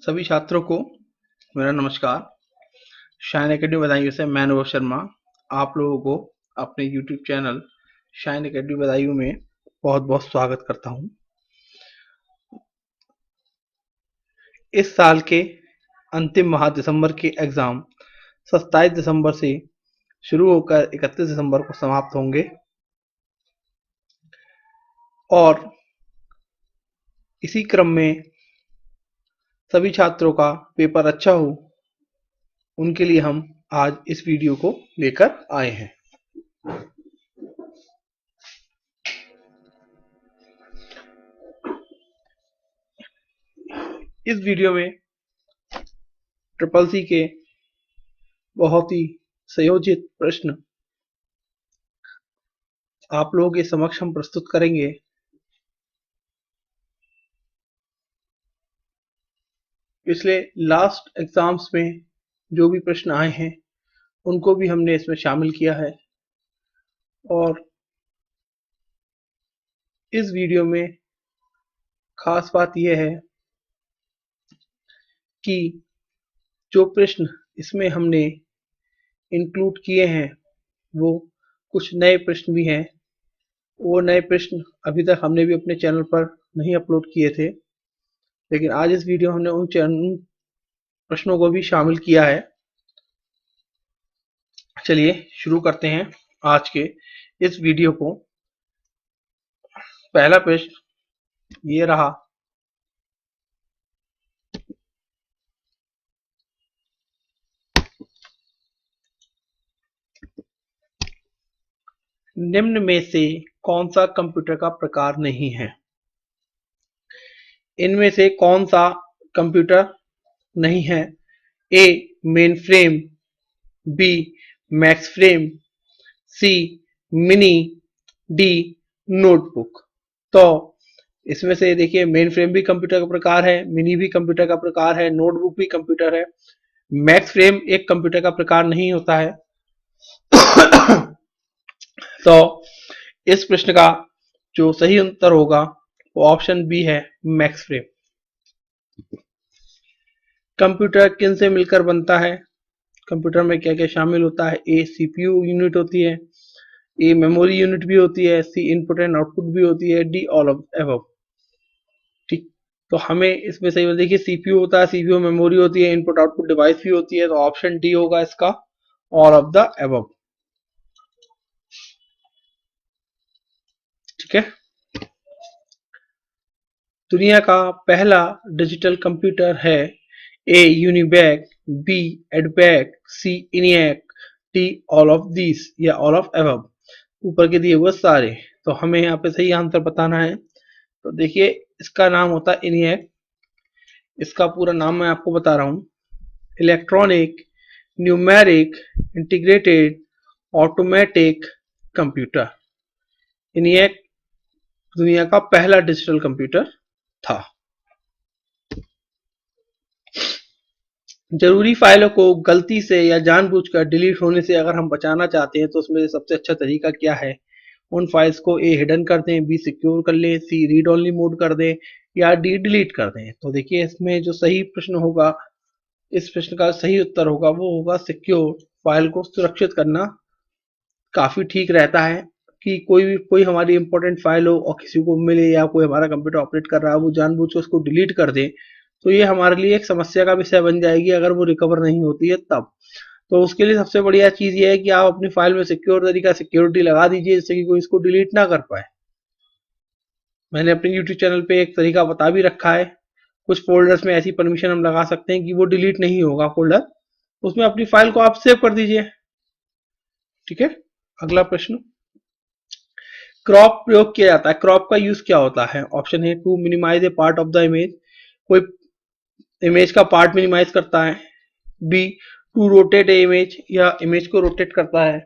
सभी छात्रों को मेरा नमस्कार। शाइन एकेडमी बदायूं से मैं अनुभव शर्मा आप लोगों को अपने YouTube channel shine academy Badaun में बहुत बहुत स्वागत करता हूं। इस साल के अंतिम माह दिसंबर के एग्जाम 27 दिसंबर से शुरू होकर 31 दिसंबर को समाप्त होंगे और इसी क्रम में सभी छात्रों का पेपर अच्छा हो उनके लिए हम आज इस वीडियो को लेकर आए हैं। इस वीडियो में ट्रिपल सी के बहुत ही संयोजित प्रश्न आप लोगों के समक्ष हम प्रस्तुत करेंगे। पिछले लास्ट एग्जाम्स में जो भी प्रश्न आए हैं उनको भी हमने इसमें शामिल किया है और इस वीडियो में खास बात यह है कि जो प्रश्न इसमें हमने इंक्लूड किए हैं वो कुछ नए प्रश्न भी हैं। वो नए प्रश्न अभी तक हमने भी अपने चैनल पर नहीं अपलोड किए थे, लेकिन आज इस वीडियो में हमने उन प्रश्नों को भी शामिल किया है। चलिए शुरू करते हैं आज के इस वीडियो को। पहला प्रश्न ये रहा, निम्न में से कौन सा कंप्यूटर का प्रकार नहीं है? इनमें से कौन सा कंप्यूटर नहीं है? A mainframe, B max frame, C mini, D notebook. तो इसमें से देखिए मेन फ्रेम भी कंप्यूटर का प्रकार है, मिनी भी कंप्यूटर का प्रकार है, नोटबुक भी कंप्यूटर है। मैक्स फ्रेम एक कंप्यूटर का प्रकार नहीं होता है। तो इस प्रश्न का जो सही उत्तर होगा वो ऑप्शन बी है, मैक्स फ्रेम। कंप्यूटर किन से मिलकर बनता है? कंप्यूटर में क्या क्या शामिल होता है? ए सीपीयू यूनिट होती है, ए मेमोरी यूनिट भी होती है, सी इनपुट एंड आउटपुट भी होती है, डी ऑल ऑफ एबव। ठीक, तो हमें इसमें सही देखिए सीपीयू होता है, सीपीयू मेमोरी होती है, इनपुट आउटपुट डिवाइस भी होती है, तो ऑप्शन डी होगा इसका, ऑल ऑफ द एबव। ठीक है। दुनिया का पहला डिजिटल कंप्यूटर है ए यूनिबैक, बी एडबैक, C ENIAC, D all of this या ऑल ऑफ एबव। ऊपर के दिए हुए सारे, तो हमें यहाँ पे सही आंसर बताना है। तो देखिए इसका नाम होता है इनियक। इसका पूरा नाम मैं आपको बता रहा हूँ, electronic numeric integrated automatic computer. ENIAC दुनिया का पहला डिजिटल कंप्यूटर था। जरूरी फाइलों को गलती से या जानबूझकर डिलीट होने से अगर हम बचाना चाहते हैं तो उसमें सबसे अच्छा तरीका क्या है? उन फाइल्स को ए हिडन कर दें, बी सिक्योर कर लें, सी रीड ओनली मोड कर दें या डी डिलीट कर दें। तो देखिए इसमें जो सही प्रश्न होगा, इस प्रश्न का सही उत्तर होगा वो होगा सिक्योर। फाइल को सुरक्षित करना काफी ठीक रहता है कि कोई हमारी इंपॉर्टेंट फाइल हो और किसी को मिले या कोई हमारा कंप्यूटर ऑपरेट कर रहा है वो जानबूझ के उसको डिलीट कर दे तो ये हमारे लिए एक समस्या का विषय बन जाएगी अगर वो रिकवर नहीं होती है तब। तो उसके लिए सबसे बढ़िया चीज ये है कि आप अपनी फाइल में सिक्योर तरीका सिक्योरिटी लगा दीजिए जिससे कि कोई इसको डिलीट ना कर पाए। मैंने अपने यूट्यूब चैनल पे एक तरीका बता भी रखा है। कुछ फोल्डर्स में ऐसी परमिशन हम लगा सकते हैं कि वो डिलीट नहीं होगा फोल्डर, उसमें अपनी फाइल को आप सेव कर दीजिए। ठीक है। अगला प्रश्न, क्रॉप प्रयोग किया जाता है। क्रॉप का यूज क्या होता है? ऑप्शन है to minimise a part of the image, कोई इमेज का पार्ट मिनिमाइज करता है। B to rotate a image, या इमेज को रोटेट करता है।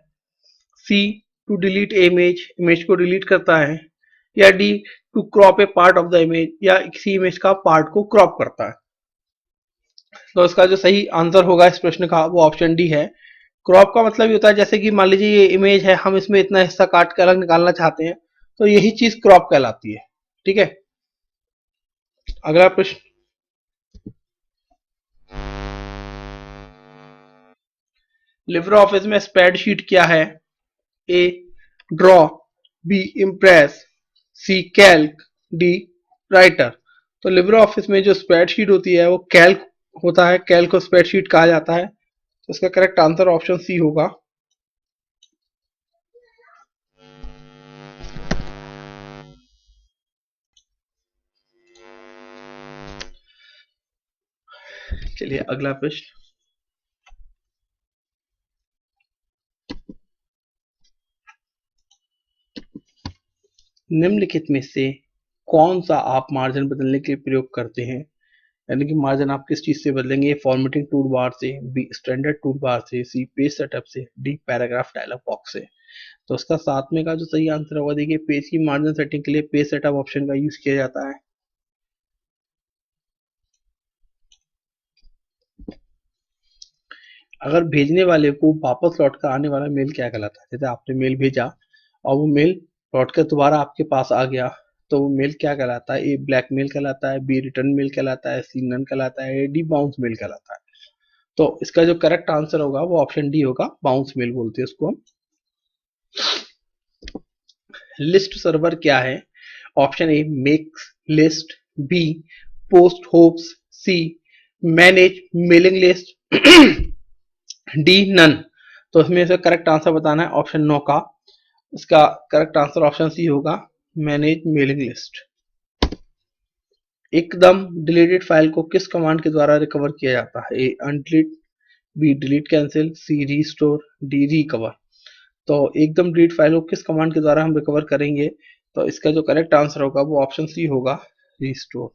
C to delete a image, image को डिलीट करता है। या D to crop a part of the image, या किसी इमेज का पार्ट को क्रॉप करता है। तो इसका जो सही आंसर होगा इस प्रश्न का वो ऑप्शन डी है। क्रॉप का मतलब ये होता है जैसे कि मान लीजिए ये इमेज है, हम इसमें इतना हिस्सा काट के अलग निकालना चाहते हैं तो यही चीज क्रॉप कहलाती है। ठीक है। अगला प्रश्न, लिब्रे ऑफिस में स्प्रेडशीट क्या है? A draw, B impress, C Calc, D writer. तो लिब्रे ऑफिस में जो स्प्रेडशीट होती है वो कैल्क होता है, कैल्क को स्प्रेडशीट कहा जाता है। तो इसका करेक्ट आंसर ऑप्शन सी होगा। चलिए अगला प्रश्न। निम्नलिखित में से कौन सा आप मार्जिन बदलने के लिए प्रयोग करते हैं? यानी कि मार्जिन आप किस चीज से बदलेंगे? फॉर्मेटिंग टूल बार से, बी स्टैंडर्ड टूल बार से, सी पेज सेटअप से, डी पैराग्राफ डायलॉग बॉक्स से। तो इसका साथ में का जो सही आंसर होगा, देखिए पेज की मार्जिन सेटिंग के लिए पेज सेटअप ऑप्शन का यूज किया जाता है। अगर भेजने वाले को वापस लौट कर आने वाला मेल क्या कहलाता है? जैसे आपने मेल भेजा और वो मेल लौट कर दोबारा आपके पास आ गया, तो वो मेल क्या कहलाता है? ए ब्लैक मेल कहलाता है, बी रिटर्न मेल कहलाता है, सी नन कहलाता है, डी बाउंस मेल कहलाता है। तो इसका जो करेक्ट आंसर होगा वो ऑप्शन डी होगा, बाउंस मेल बोलते हैं उसको हम। लिस्ट सर्वर क्या है? Option A max list, B post hopes, C manage mailing list, D none. तो इसमें से करेक्ट आंसर बताना है ऑप्शन नो का। इसका करेक्ट आंसर ऑप्शन सी होगा, मैनेज मेलिंग लिस्ट। एकदम डिलीटेड फाइल को किस कमांड के द्वारा रिकवर किया जाता है? ए अनडिलीट, बी डिलीट कैंसिल, सी रीस्टोर, डी रिकवर। तो एकदम डिलीट फाइल को किस कमांड के द्वारा हम रिकवर करेंगे? तो इसका जो करेक्ट आंसर होगा वो ऑप्शन सी होगा, रीस्टोर।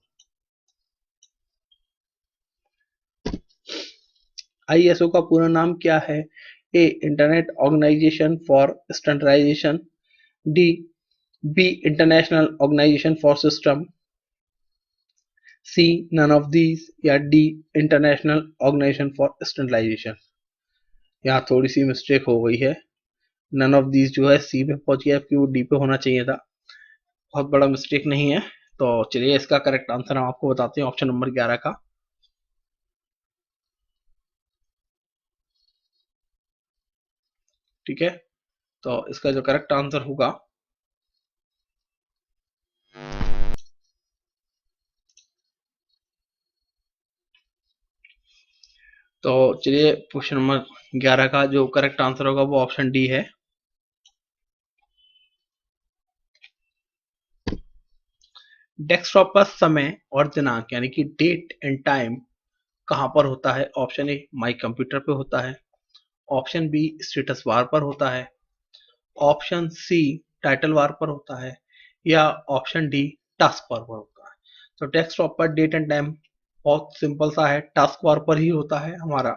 आईएसओ का पूरा नाम क्या है? A internet organisation for standardisation, D B international organisation for system, C none of these, या D international organisation for standardisation. यहाँ थोड़ी सी मिस्टेक हो गई है, नन ऑफ दीज जो है सी पे पहुंच गया, जबकि वो डी पे होना चाहिए था। बहुत बड़ा मिस्टेक नहीं है। तो चलिए इसका करेक्ट आंसर हम आपको बताते हैं, ऑप्शन नंबर 11 का। ठीक है, तो इसका जो करेक्ट आंसर होगा, तो चलिए क्वेश्चन नंबर 11 का जो करेक्ट आंसर होगा वो ऑप्शन डी है। डेस्कटॉप पर समय और दिनांक यानी कि डेट एंड टाइम कहां पर होता है? ऑप्शन ए माई कंप्यूटर पे होता है, ऑप्शन बी स्टेटस बार पर होता है, ऑप्शन सी टाइटल बार पर होता है, या ऑप्शन डी टास्क बार पर होता है। तो डेस्कटॉप पर डेट एंड टाइम बहुत सिंपल सा है, टास्क बार पर ही होता है हमारा।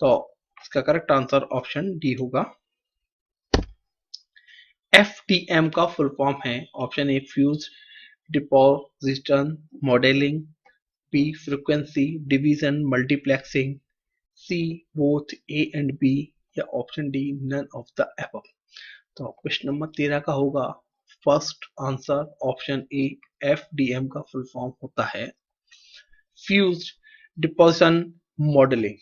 तो इसका करेक्ट आंसर ऑप्शन डी होगा। एफटीएम का फुल फॉर्म है, option A fuse deposition modelling, B frequency division multiplexing, C both A and B, या option D none of the above. तो क्वेश्चन नंबर 13 का होगा first answer option A, FDM का full form होता है fused deposition modelling.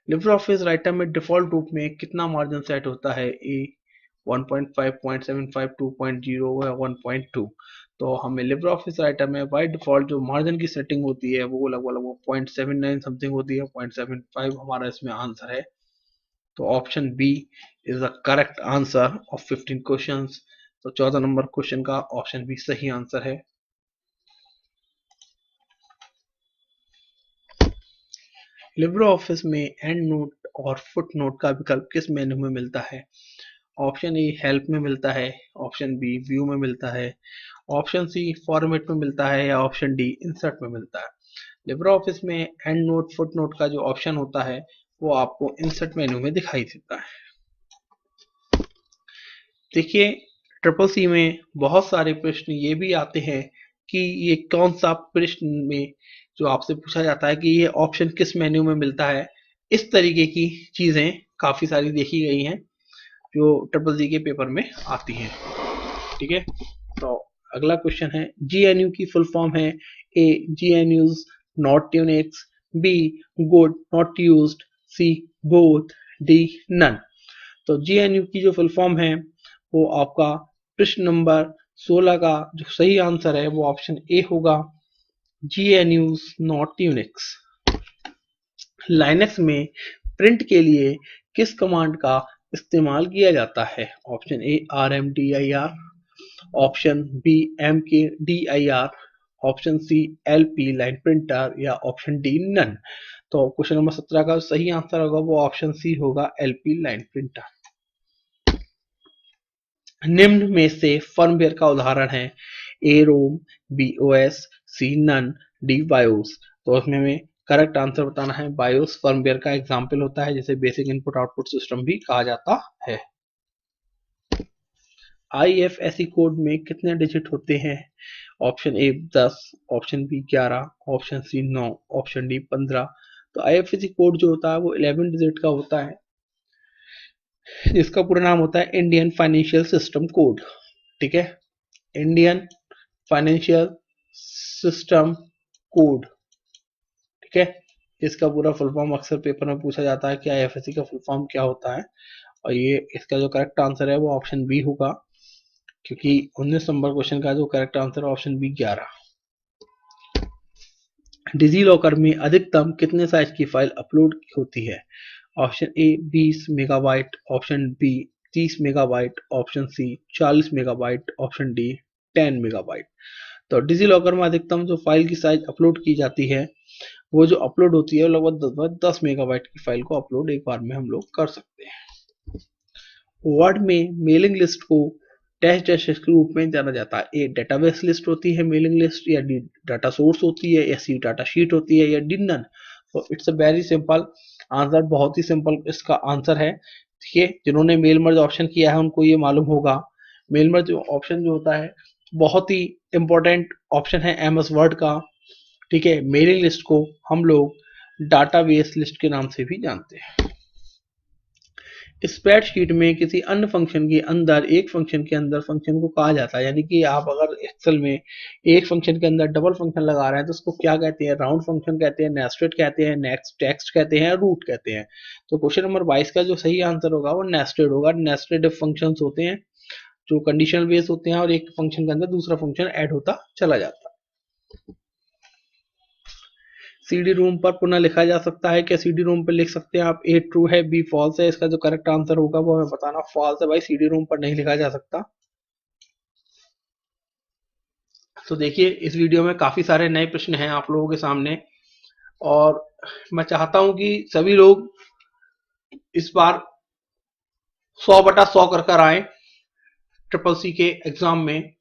Libre Office Writer में default रूप में कितना मार्जिन सेट होता है? ए 1.5, 0.75, 2.0 या 1.2। तो हमें लिब्रे ऑफिस राइटर में बाय डिफॉल्ट जो मार्जिन की सेटिंग होती है वो लगभग 0.79 समथिंग होती है, 0.75 हमारा इसमें आंसर है। तो option B is the correct answer of 15 questions. तो 14 नंबर क्वेश्चन का ऑप्शन बी सही आंसर है। लिब्रे ऑफिस में एंड नोट और फुट नोट का विकल्प किस मेन्यू में मिलता है? ऑप्शन ए हेल्प में मिलता है, ऑप्शन बी व्यू में मिलता है, ऑप्शन सी फॉर्मेट में मिलता है, या ऑप्शन डी इंसर्ट में मिलता है। लिब्रे ऑफिस में एंड नोट फुट नोट का जो ऑप्शन होता है वो आपको इंसर्ट मेन्यू में दिखाई देता है। देखिए ट्रिपल सी में बहुत सारे प्रश्न ये भी आते हैं कि ये कौन सा प्रश्न में जो आपसे पूछा जाता है कि ये ऑप्शन किस मेन्यू में मिलता है। इस तरीके की चीजें काफी सारी देखी गई हैं जो ट्रिपल सी के पेपर में आती हैं। ठीक है, तो अगला क्वेश्चन है जीएनयू की फुल फॉर्म है A GNU's not Unix, B good not used, C both, D none. तो GNU की जो फुल फॉर्म है वो आपका प्रश्न नंबर 16 का जो सही आंसर है वो ऑप्शन ए होगा, GNU's नॉट यूनिक्स। लाइनक्स में प्रिंट के लिए किस कमांड का इस्तेमाल किया जाता है? Option A RMDIR, option B MKDIR, option C LP line printer या ऑप्शन डी नन। तो क्वेश्चन नंबर 17 का सही आंसर होगा वो ऑप्शन सी होगा, LP लाइन प्रिंटर। निम्न में से फर्मवेयर का उदाहरण है? ए रोम, बी OS, सी नन, डी बायोस। तो उसमें हमें करेक्ट आंसर बताना है। बायोस फर्मवेयर का एग्जाम्पल होता है, जिसे बेसिक इनपुट आउटपुट सिस्टम भी कहा जाता है। IFSC कोड में कितने डिजिट होते हैं? Option A 10, option B 11, option C 9, option D 15। तो IFSC कोड जो होता है वो 11 डिजिट का होता है, जिसका पूरा नाम होता है इंडियन फाइनेंशियल सिस्टम कोड। ठीक है, इंडियन फाइनेंशियल सिस्टम कोड। ठीक है, इसका पूरा फुल फॉर्म अक्सर पेपर में पूछा जाता है कि IFSC का फुल फॉर्म क्या होता है, और ये इसका जो करेक्ट आंसर है वो ऑप्शन बी होगा, क्योंकि 19 नंबर क्वेश्चन का जो करेक्ट आंसर है ऑप्शन बी 11। डिजी लॉकर में अधिकतम कितने साइज की फाइल अपलोड होती है? Option A 20 megabyte, option B 30 megabyte, option C 40 megabyte, option D 10 megabyte. तो डिजी लॉकर में अधिकतम जो फाइल की साइज अपलोड की जाती है वो जो अपलोड होती है लगभग 10 मेगाबाइट की फाइल को अपलोड एक बार में हम लोग कर सकते हैं। वर्ड में मेलिंग लिस्ट को डैश डैश के रूप में जाना जाता है? ए डेटाबेस लिस्ट होती है मेलिंग लिस्ट, या डी डाटा सोर्स होती है, या सी डाटा शीट होती है, या डी नन। तो it's a very simple answer, बहुत ही सिंपल इसका आंसर है। ठीक है, जिन्होंने मेल मर्ज ऑप्शन किया है उनको ये मालूम होगा। मेल मर्ज ऑप्शन जो होता है बहुत ही इंपॉर्टेंट ऑप्शन है MS वर्ड का। ठीक है, मेलिंग लिस्ट को हम लोग डाटाबेस लिस्ट के नाम से भी जानते हैं। स्प्रेडशीट में किसी अन्य फंक्शन के अंदर एक फंक्शन के अंदर फंक्शन को कहा जाता है, यानी कि आप अगर एक्सेल में एक फंक्शन के अंदर डबल फंक्शन लगा रहे हैं तो उसको क्या कहते हैं? राउंड फंक्शन कहते हैं, नेस्टेड कहते हैं, नेक्स्ट टेक्स्ट कहते हैं, रूट कहते हैं। तो क्वेश्चन नंबर 22 का जो सही आंसर होगा वो नेस्टेड होगा। नेस्टेड फंक्शंस होते हैं जो कंडीशनल बेस होते हैं और एक फंक्शन के अंदर दूसरा फंक्शन ऐड होता चला जाता है। CD रोम पर पुनः लिखा जा सकता है? क्या CD रोम पर लिख सकते हैं आप? ए ट्रू है, बी फॉल्स है। इसका जो करेक्ट आंसर होगा वो हमें बताना। फॉल्स है भाई, CD रोम पर नहीं लिखा जा सकता। तो देखिए, इस वीडियो में काफी सारे नए प्रश्न हैं आप लोगों के सामने, और मैं चाहता हूं कि सभी लोग इस बार 100/100 कर आए CCC के एग्जाम में।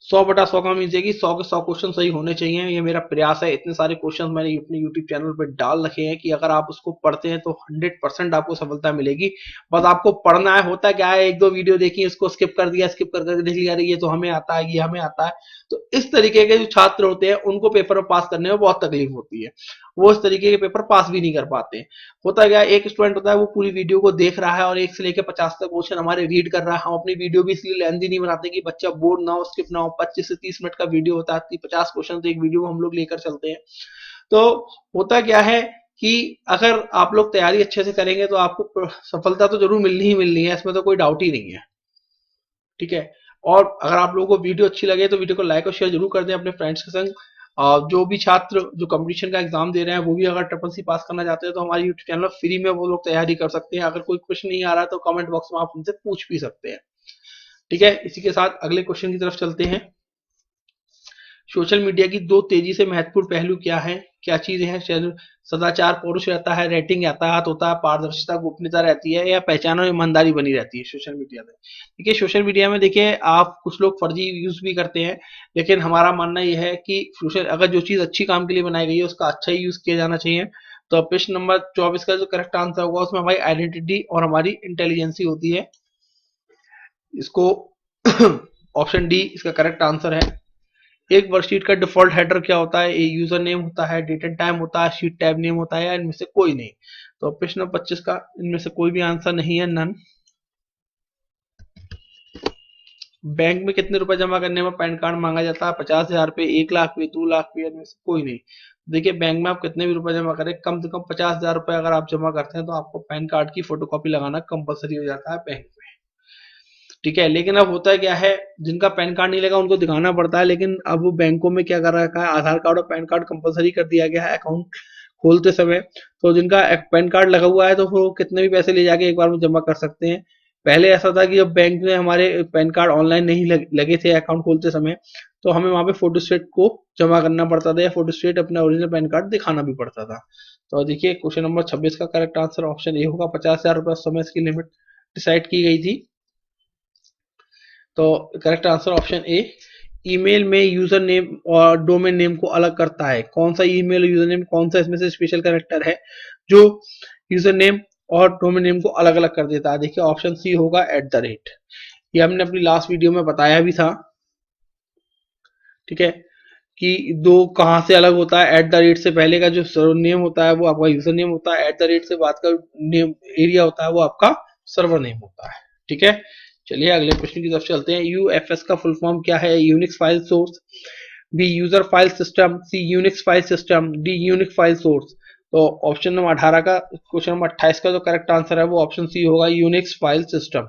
100/100 का मीन्स है कि 100 के 100 क्वेश्चन सही होने चाहिए, ये मेरा प्रयास है। इतने सारे क्वेश्चन मैंने अपने यूट्यूब चैनल पर डाल रखे हैं कि अगर आप उसको पढ़ते हैं तो 100% आपको सफलता मिलेगी। बस आपको पढ़ना है। होता क्या है, एक दो वीडियो देखी, इसको स्किप कर दिया, स्किप कर देख लिया, ये तो हमें आता है, ये हमें आता है। तो इस तरीके के जो छात्र होते हैं उनको पेपर में पास करने में बहुत तकलीफ होती है, वो इस तरीके के पेपर पास भी नहीं कर पाते। होता क्या है, एक स्टूडेंट होता है वो पूरी वीडियो को देख रहा है और 1 से लेकर 50 तक क्वेश्चन हमारे रीड कर रहा है। हम अपनी वीडियो भी इसलिए लेंथी नहीं बनाते कि बच्चा बोर ना हो, स्किप ना हो। 25 से 30 मिनट का वीडियो होता है, 50 क्वेश्चन तो एक वीडियो हम लोग लेकर चलते हैं। तो होता क्या है कि अगर आप लोग तैयारी अच्छे से करेंगे तो आपको सफलता तो जरूर मिलनी ही मिलनी है, इसमें तो कोई डाउट ही नहीं है। ठीक है, और अगर आप लोगों को वीडियो अच्छी लगे तो वीडियो को लाइक और शेयर जरूर कर दें अपने फ्रेंड्स के संग। जो भी छात्र जो कंपटीशन का एग्जाम दे रहे हैं वो भी अगर CCC पास करना चाहते हैं तो हमारे यूट्यूब चैनल फ्री में वो लोग तैयारी कर सकते हैं। अगर कोई क्वेश्चन नहीं आ रहा है तो कमेंट बॉक्स में आप उनसे पूछ भी सकते हैं। ठीक है, इसी के साथ अगले क्वेश्चन की तरफ चलते हैं। सोशल मीडिया की 2 तेजी से महत्वपूर्ण पहलू क्या है? क्या चीजें हैं? सदाचार, पौरुष रहता है, रेटिंग यातायात होता है, पारदर्शिता, गोपनीयता रहती है, या पहचान और ईमानदारी बनी रहती है सोशल मीडिया में। देखिए, सोशल मीडिया में देखिए आप कुछ लोग फर्जी यूज भी करते हैं, लेकिन हमारा मानना यह है कि सोशल अगर जो चीज अच्छी काम के लिए बनाई गई है उसका अच्छा ही यूज किया जाना चाहिए। तो प्रश्न नंबर 24 का जो करेक्ट आंसर होगा उसमें हमारी आइडेंटिटी और हमारी इंटेलिजेंसी होती है। इसको ऑप्शन डी इसका करेक्ट आंसर है। एक वर्कशीट का डिफॉल्ट हेडर क्या होता है? ए यूजर नेम होता है, डेट एंड टाइम होता है, शीट टैब नेम होता है, या इनमें से कोई नहीं। तो प्रश्न 25 का इनमें से कोई भी आंसर नहीं है, नन। बैंक में कितने रुपए जमा करने में पैन कार्ड मांगा जाता है? 50,000 पे, 1 लाख पे, 2 लाख पे, इनमें से कोई नहीं। देखिए बैंक में आप कितने भी रुपए जमा करें, कम से कम 50,000 रुपए अगर आप जमा करते हैं तो आपको पैन कार्ड की फोटोकॉपी लगाना कंपलसरी हो जाता है बैंक में। ठीक है, लेकिन अब होता है क्या है, जिनका पैन कार्ड नहीं लगा उनको दिखाना पड़ता है, लेकिन अब वो बैंकों में क्या कर रखा है, आधार कार्ड और पैन कार्ड कंपलसरी कर दिया गया है अकाउंट खोलते समय। तो जिनका पैन कार्ड लगा हुआ है तो वो कितने भी पैसे ले जाके एक बार में जमा कर सकते हैं। पहले ऐसा था कि जब बैंक में हमारे पैन कार्ड ऑनलाइन नहीं लगे थे अकाउंट खोलते समय, तो हमें वहां पे फोटोस्टेट को जमा करना पड़ता था या फोटोस्टेट अपना ओरिजिनल पैन कार्ड दिखाना भी पड़ता था। तो देखिए क्वेश्चन नंबर 26 का करेक्ट आंसर ऑप्शन ए होगा। 50,000 रुपये उस समय इसकी लिमिट डिसाइड की गई थी। तो करेक्ट आंसर ऑप्शन ए। ईमेल में यूजर नेम और डोमेन नेम को अलग करता है, कौन सा ईमेल और यूजर नेम, कौन सा इसमें से स्पेशल कैरेक्टर है जो यूजर नेम और डोमेन नेम को अलग अलग कर देता है? देखिए ऑप्शन सी होगा @। ये हमने अपनी लास्ट वीडियो में बताया भी था। ठीक है, कि दो कहाँ से अलग होता है। @, से पहले का जो नेम होता है वो आपका यूजर नेम होता है, @ से बाद का नेम एरिया होता है वो आपका सर्वर नेम होता है। ठीक है, चलिए अगले प्रश्न की तरफ चलते हैं। यूएफएस का फुल फॉर्म क्या है? Unix file source, B user file system, C Unix file system, D unique file source. तो ऑप्शन नंबर 18 का, क्वेश्चन नंबर 28 का जो करेक्ट आंसर है वो ऑप्शन सी होगा, यूनिक्स फाइल सिस्टम।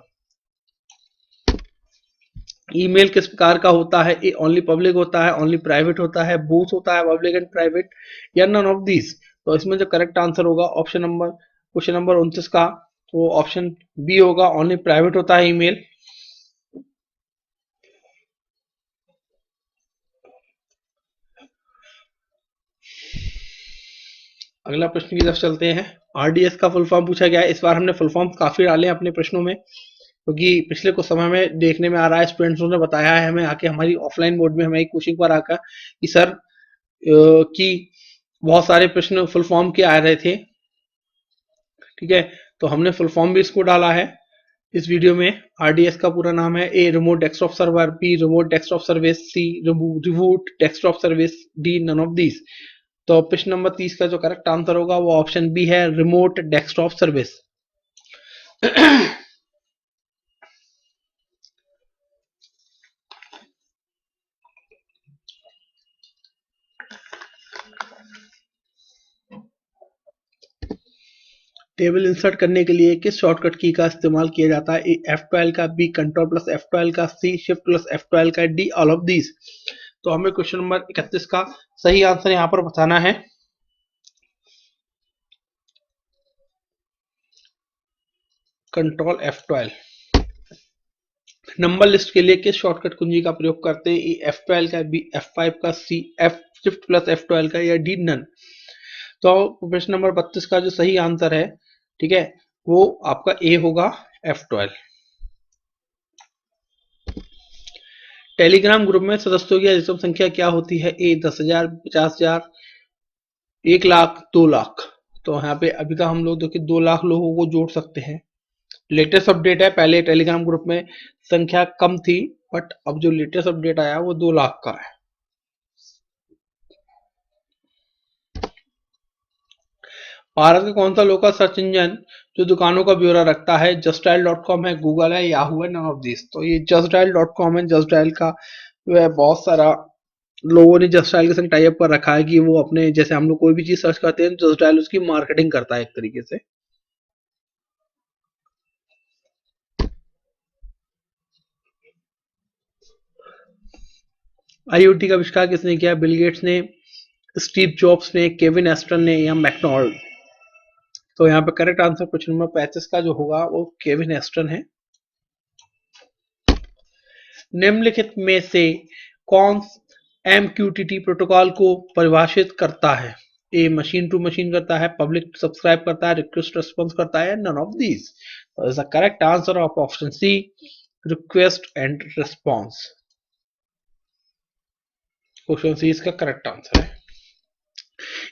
ईमेल किस प्रकार का होता है? ए ओनली पब्लिक होता है, ओनली प्राइवेट होता है, बोथ होता है, पब्लिक एंड प्राइवेट, या नन ऑफ दीज। तो इसमें जो करेक्ट आंसर होगा ऑप्शन नंबर, क्वेश्चन नंबर 29 का, तो ऑप्शन बी होगा, ओनली प्राइवेट होता है ईमेल। अगला प्रश्न की तरफ चलते हैं। आरडीएस का फुल फॉर्म पूछा गया है। इस बार हमने फुल फॉर्म काफी डाले हैं अपने प्रश्नों में, क्योंकि पिछले कुछ समय में देखने में आ रहा है, स्टूडेंट्स ने बताया है हमें आके, हमारी ऑफलाइन मोड में हमें कोचिंग पर आकर कि सर कि बहुत सारे प्रश्न फुल फॉर्म के आ रहे थे। ठीक है, तो हमने फुल फॉर्म भी इसको डाला है इस वीडियो में। आरडीएस का पूरा नाम है: A remote desktop server, B remote desktop service, C remote desktop service, D none of these. तो प्रश्न नंबर 30 का जो करेक्ट आंसर होगा वो ऑप्शन बी है, remote desktop service. Table insert करने के लिए किस शॉर्टकट की का इस्तेमाल किया जाता है? ए F12 का, बी कंट्रोल प्लस F12 का, सी शिफ्ट प्लस F12 का, डी ऑल ऑफ दीज। तो हमें क्वेश्चन नंबर 31 का सही आंसर यहाँ पर बताना है। Control F12। नंबर लिस्ट के लिए किस शॉर्टकट कुंजी का प्रयोग करते हैं? ए F12 का, बी F5 का, सी F शिफ्ट प्लस F12 का, या डी नन। तो प्रश्न नंबर 32 का जो सही आंसर है, ठीक है, वो आपका ए होगा, F12। टेलीग्राम ग्रुप में सदस्यों की अधिकतम संख्या क्या होती है? ए 10,000, 50,000, 1 लाख, 2 लाख। तो यहाँ पे अभी तक हम लोग देखिए 2 लाख लोगों को जोड़ सकते हैं। लेटेस्ट अपडेट है, पहले टेलीग्राम ग्रुप में संख्या कम थी, बट अब जो लेटेस्ट अपडेट आया वो 2 लाख का है। भारत का कौन सा लोकल सर्च इंजन जो दुकानों का ब्यौरा रखता है? justdial.com है, गूगल है, याहू है, नन ऑफ दिस। तो ये justdial.com है। justdial का जो है बहुत सारा लोगों ने justdial के संग टाई अप कर रखा है कि वो अपने, जैसे हम लोग कोई भी चीज सर्च करते हैं justdial उसकी मार्केटिंग करता है एक तरीके से। आईओटी का आविष्कार किसने किया? बिल गेट्स ने, स्टीव जॉब्स ने, केविन एस्टन ने, या मैकडोनाल्ड। तो यहाँ पे करेक्ट आंसर क्वेश्चन नंबर 35 का जो होगा वो केविन एस्टन है। निम्नलिखित में से कौन एमक्यूटीटी प्रोटोकॉल को परिभाषित करता है? ए मशीन टू मशीन करता है, पब्लिक सब्सक्राइब करता है, रिक्वेस्ट रिस्पॉन्स करता है, none of these. Is the correct answer of option C, request and response. Question C इसका करेक्ट आंसर है।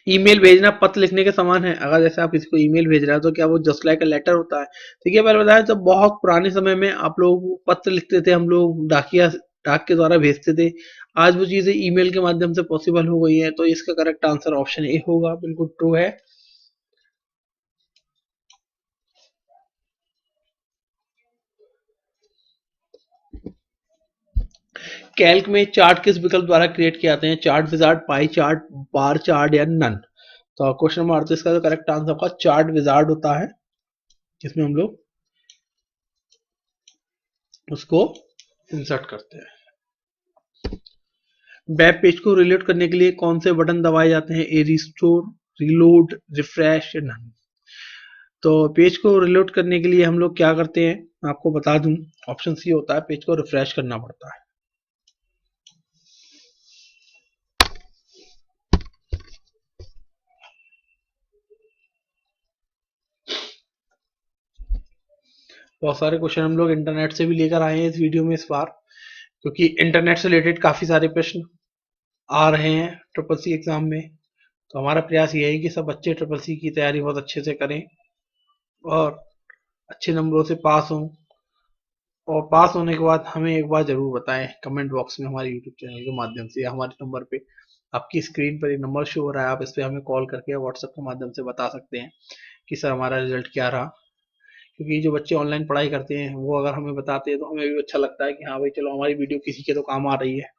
ईमेल भेजना पत्र लिखने के समान है। अगर जैसे आप किसी को ईमेल भेज रहे हो तो क्या वो जस्ट लाइक अ लेटर होता है? ठीक है, मैंने बताया जब बहुत पुराने समय में आप लोग पत्र लिखते थे, हम लोग डाक के द्वारा भेजते थे। आज वो चीजें ईमेल के माध्यम से पॉसिबल हो गई है, तो इसका करेक्ट आंसर ऑप्शन ए होगा, बिल्कुल ट्रू है। कैल्क में चार्ट किस विकल्प द्वारा क्रिएट किए जाते हैं? Chart wizard, pie chart, bar chart या नन? तो क्वेश्चन नंबर 38 का जो करेक्ट आंसर होगा चार्ट विजार्ड होता है, जिसमें हम लोग उसको इंसर्ट करते हैं। वेब पेज को रिलोड करने के लिए कौन से बटन दबाए जाते हैं? ए रिस्टोर, रिलोड, रिफ्रेश या नन? तो पेज को रिलोड करने के लिए हम लोग क्या करते हैं, मैं आपको बता दूं, ऑप्शन सी होता है, पेज को रिफ्रेश करना पड़ता है। बहुत सारे क्वेश्चन हम लोग इंटरनेट से भी लेकर आए हैं इस वीडियो में इस बार, क्योंकि इंटरनेट से रिलेटेड काफी सारे प्रश्न आ रहे हैं ट्रिपल सी एग्जाम में। तो हमारा प्रयास ये है कि सब बच्चे ट्रिपल सी की तैयारी बहुत अच्छे से करें और अच्छे नंबरों से पास हों, और पास होने के बाद हमें एक बार जरूर बताएं कमेंट बॉक्स में, हमारे यूट्यूब चैनल के माध्यम से या हमारे नंबर पे, आपकी स्क्रीन पर एक नंबर शो हो रहा है, आप इस पे हमें कॉल करके या व्हाट्सएप के माध्यम से बता सकते हैं कि सर हमारा रिजल्ट क्या रहा। क्योंकि जो बच्चे ऑनलाइन पढ़ाई करते हैं वो अगर हमें बताते हैं तो हमें भी अच्छा लगता है कि हाँ भाई चलो हमारी वीडियो किसी के तो काम आ रही है।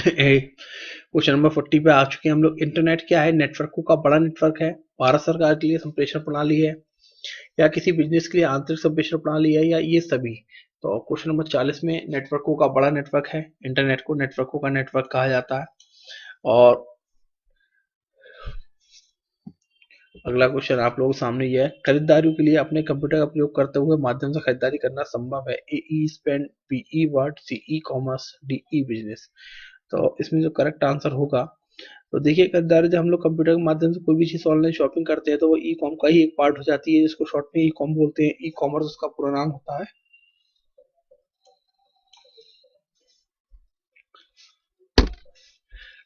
क्वेश्चन नंबर 40 पे आ चुके हैं हम लोग। इंटरनेट क्या है? नेटवर्कों का बड़ा नेटवर्क है, भारत सरकार के लिए संप्रेषण प्रणाली है, या किसी बिजनेस के लिए आंतरिक संप्रेषण प्रणाली है, या ये सभी? तो क्वेश्चन नंबर 40 में नेटवर्कों का बड़ा नेटवर्क है, इंटरनेट को नेटवर्कों का नेटवर्क कहा जाता है। और अगला क्वेश्चन आप लोगों के सामने यह है, खरीदारियों के लिए अपने कंप्यूटर का प्रयोग करते हुए माध्यम से खरीदारी करना संभव है? A e spend, B e word, C e commerce, D e business? तो इसमें जो करेक्ट आंसर होगा, तो देखिए खरीदारी जब हम लोग कंप्यूटर के माध्यम से कोई भी चीज ऑनलाइन शॉपिंग करते हैं तो वो ई कॉम का ही एक पार्ट हो जाती है, जिसको शॉर्ट में ई कॉम बोलते हैं। ई कॉमर्स उसका पूरा नाम होता है।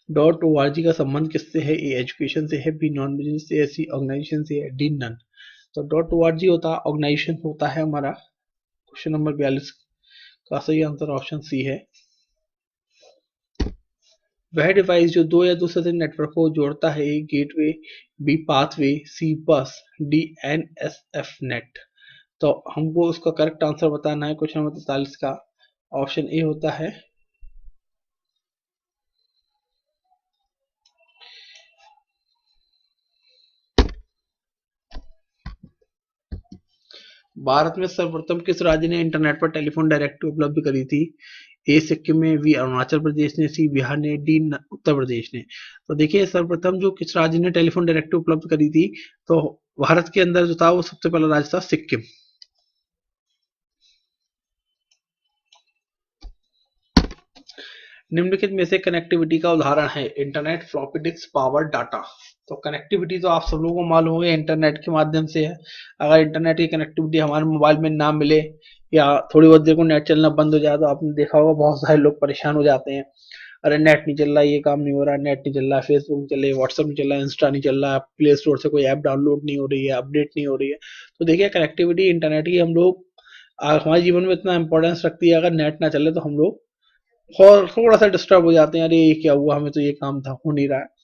.org का संबंध किससे है? ए एजुकेशन से है, बी नॉन बिजनेस से है, सी ऑर्गेनाइजेशन से है, डी नन? तो .org होता है, ऑर्गेनाइजेशन होता है हमारा। क्वेश्चन नंबर 42 का सही आंसर ऑप्शन सी है। वह डिवाइस जो दो या दो से अधिक नेटवर्क को जोड़ता है? ए गेटवे, बी पाथवे, सी बस, डी एनएसएफ नेट? तो हमको उसका करेक्ट आंसर बताना है। क्वेश्चन नंबर 43 का ऑप्शन ए होता है। भारत में सर्वप्रथम किस राज्य ने इंटरनेट पर टेलीफोन डायरेक्टिव उपलब्ध करी थी? ए सिक्किम ने, बी अरुणाचल प्रदेश ने, सी बिहार ने, डी उत्तर प्रदेश ने? तो देखिए सर्वप्रथम जो किस राज्य ने टेलीफोन डायरेक्टिव उपलब्ध करी थी, तो भारत के अंदर जो था वो सबसे पहला राज्य था सिक्किम। निम्नलिखित में से कनेक्टिविटी का उदाहरण है? Internet, floppy disk, power, data? तो कनेक्टिविटी तो आप सब लोगों को मालूम होगा इंटरनेट के माध्यम से है। अगर इंटरनेट की कनेक्टिविटी हमारे मोबाइल में ना मिले या थोड़ी बहुत देर को नेट चलना बंद हो जाए तो आपने देखा होगा बहुत सारे लोग परेशान हो जाते हैं। अरे नेट नहीं चल रहा, ये काम नहीं हो रहा, नेट नहीं चल रहा, फेसबुक नहीं चल रहा, व्हाट्सएप नहीं चल रहा, इंस्टा नहीं चल रहा, प्ले स्टोर से कोई ऐप डाउनलोड नहीं हो रही है, अपडेट नहीं हो रही है। तो देखिए कनेक्टिविटी इंटरनेट की हम लोग हमारे जीवन में इतना इंपॉर्टेंस रखती है। अगर नेट ना चले तो हम लोग और थोड़ा सा डिस्टर्ब हो जाते हैं, अरे ये क्या हुआ, हमें तो ये काम था, हो नहीं रहा है।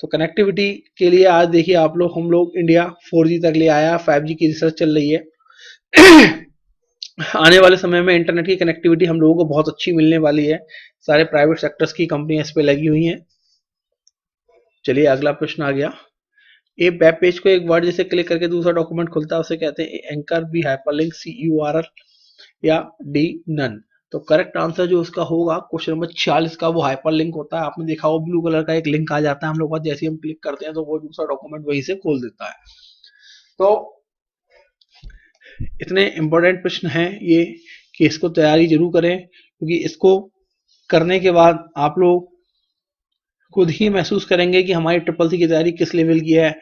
तो कनेक्टिविटी के लिए आज देखिए आप लोग, हम लोग इंडिया 4G तक ले आया, 5G की रिसर्च चल रही है। आने वाले समय में इंटरनेट की कनेक्टिविटी हम लोगों को बहुत अच्छी मिलने वाली है। सारे प्राइवेट सेक्टर्स की कंपनियां इस पे लगी हुई हैं। चलिए अगला प्रश्न आ गया। ए वेब पेज को एक वर्ड जैसे क्लिक करके दूसरा डॉक्यूमेंट खुलता है उसे कहते हैं? एंकर, बी हाइपरलिंक, सी यूआरएल या डी नन? तो करेक्ट आंसर जो उसका होगा क्वेश्चन नंबर 46 का, वो हाइपरलिंक होता है। आपने देखा हो ब्लू कलर का एक लिंक आ जाता है हम लोग, जैसे हम क्लिक करते हैं तो वो दूसरा डॉक्यूमेंट वहीं से खोल देता है। तो इतने इंपॉर्टेंट प्रश्न हैं ये कि इसको तैयारी जरूर करें, क्योंकि इसको करने के बाद आप लोग खुद ही महसूस करेंगे कि हमारी ट्रिपल सी की तैयारी किस लेवल की है।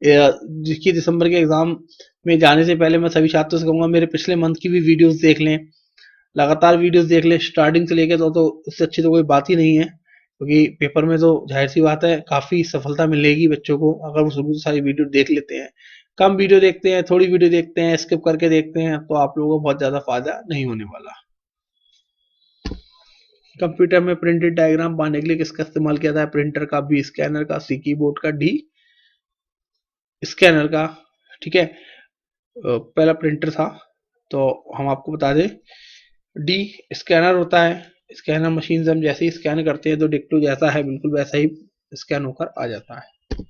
जिसकी दिसंबर के एग्जाम में जाने से पहले मैं सभी छात्रों से कहूंगा मेरे पिछले मंथ की भी वीडियोस देख लें, लगातार वीडियोस देख लें स्टार्टिंग से लेकर, तो इससे अच्छी तो कोई बात ही नहीं है। क्योंकि पेपर में तो जाहिर सी बात है काफी सफलता मिलेगी बच्चों को अगर वो शुरू से सारी वीडियो देख लेते हैं। कम वीडियो देखते हैं, थोड़ी वीडियो देखते हैं, स्किप करके देखते हैं, तो आप लोगों को बहुत ज्यादा फायदा नहीं होने वाला। कंप्यूटर में प्रिंटेड डायग्राम बनाने के लिए किसका इस्तेमाल किया जाता है? प्रिंटर का, बी स्कैनर का, सी कीबोर्ड का, डी स्कैनर का? ठीक है, पहला प्रिंटर था, तो हम आपको बता दें, डी स्कैनर होता है। स्कैनर मशीन से हम जैसे ही स्कैन करते हैं तो डिक्टो जैसा है बिल्कुल वैसा ही स्कैन होकर आ जाता है।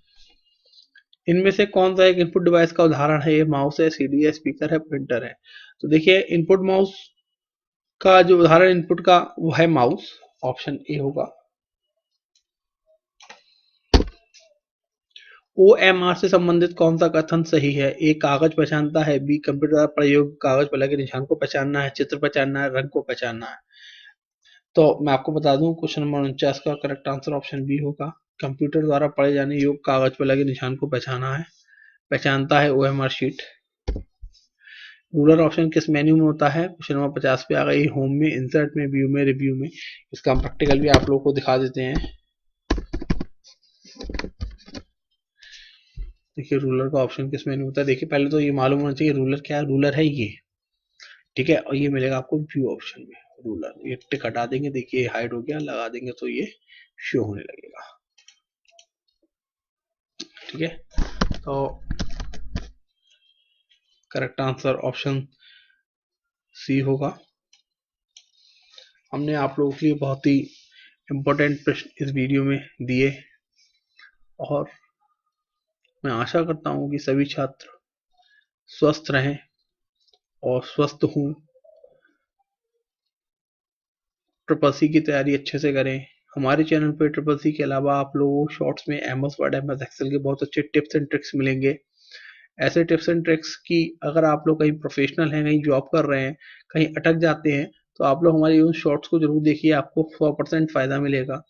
इनमें से कौन सा एक इनपुट डिवाइस का उदाहरण है? ये माउस है, सीडी है, स्पीकर है, प्रिंटर है। तो देखिए इनपुट माउस का जो उदाहरण इनपुट का वो है माउस, ऑप्शन ए होगा। ओएमआर से संबंधित कौन सा कथन सही है? ए कागज पहचानता है, बी कंप्यूटर द्वारा प्रयोग कागज पर लगे निशान को पहचानना है, चित्र पहचानना है, रंग को पहचानना है। तो मैं आपको बता दूं क्वेश्चन नंबर 49 का करेक्ट आंसर ऑप्शन बी होगा। कंप्यूटर द्वारा पढ़े जाने योग्य कागज पर लगे निशान को पहचानता है ओएमआर शीट। रूलर ऑप्शन किस मेन्यू में होता है? क्वेश्चन नंबर 50 पे आ गई, होम में, इंसर्ट में, व्यू में, रिव्यू में। इसका हम प्रैक्टिकल भी आप लोगों को दिखा देते हैं। देखिए रूलर का ऑप्शन किस मेन्यू होता है। देखिए पहले तो ये मालूम होना चाहिए रूलर क्या है। रूलर है ये, ठीक है, और ये मिलेगा आपको व्यू ऑप्शन में रूलर। ये टिक हटा देंगे, देखिए हाइड हो गया, लगा देंगे तो ये शो होने लगेगा, ठीक है। तो करेक्ट आंसर ऑप्शन सी होगा। हमने आप लोगों के लिए बहुत ही इम्पोर्टेंट प्रश्न इस वीडियो में दिए और मैं आशा करता हूं कि सभी छात्र स्वस्थ रहें और स्वस्थ हूं, ट्रिपल सी की तैयारी अच्छे से करें। हमारे चैनल पे ट्रिपल सी के अलावा आप लोगों को शॉर्ट्स में एमएस वर्ड, एमएस एक्सेल के बहुत अच्छे टिप्स एंड ट्रिक्स मिलेंगे। ऐसे टिप्स एंड ट्रिक्स की अगर आप लोग कहीं प्रोफेशनल हैं, कहीं जॉब कर रहे हैं, कहीं अटक जाते हैं, तो आप लोग हमारे उन शॉर्ट्स को जरूर देखिए, आपको 100% फायदा मिलेगा,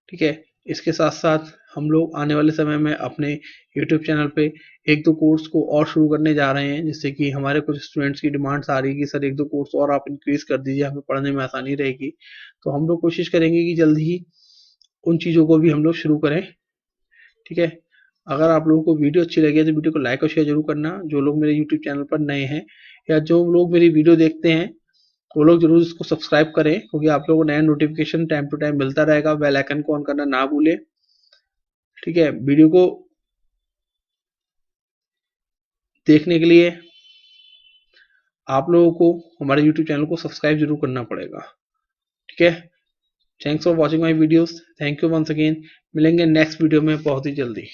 ठीक है। इसके साथ साथ हम लोग आने वाले समय में अपने यूट्यूब चैनल पे एक दो कोर्स को और शुरू करने जा रहे हैं, जिससे कि हमारे कुछ स्टूडेंट्स की डिमांड्स आ रही है कि सर एक दो कोर्स और आप इंक्रीज कर दीजिए, हमें पढ़ने में आसानी रहेगी। तो हम लोग कोशिश करेंगे कि जल्द ही उन चीज़ों को भी हम लोग शुरू करें, ठीक है। अगर आप लोगों को वीडियो अच्छी लगी है तो वीडियो को लाइक और शेयर जरूर करना। जो लोग मेरे यूट्यूब चैनल पर नए हैं या जो लोग मेरी वीडियो देखते हैं वो लोग जरूर इसको सब्सक्राइब करें, क्योंकि आप लोगों को नया नोटिफिकेशन टाइम टू टाइम मिलता रहेगा। बेल आइकन को ऑन करना ना भूलें, ठीक है। वीडियो को देखने के लिए आप लोगों को हमारे यूट्यूब चैनल को सब्सक्राइब जरूर करना पड़ेगा, ठीक है। Thanks for watching my videos, thank you once again. मिलेंगे नेक्स्ट वीडियो में बहुत ही जल्दी।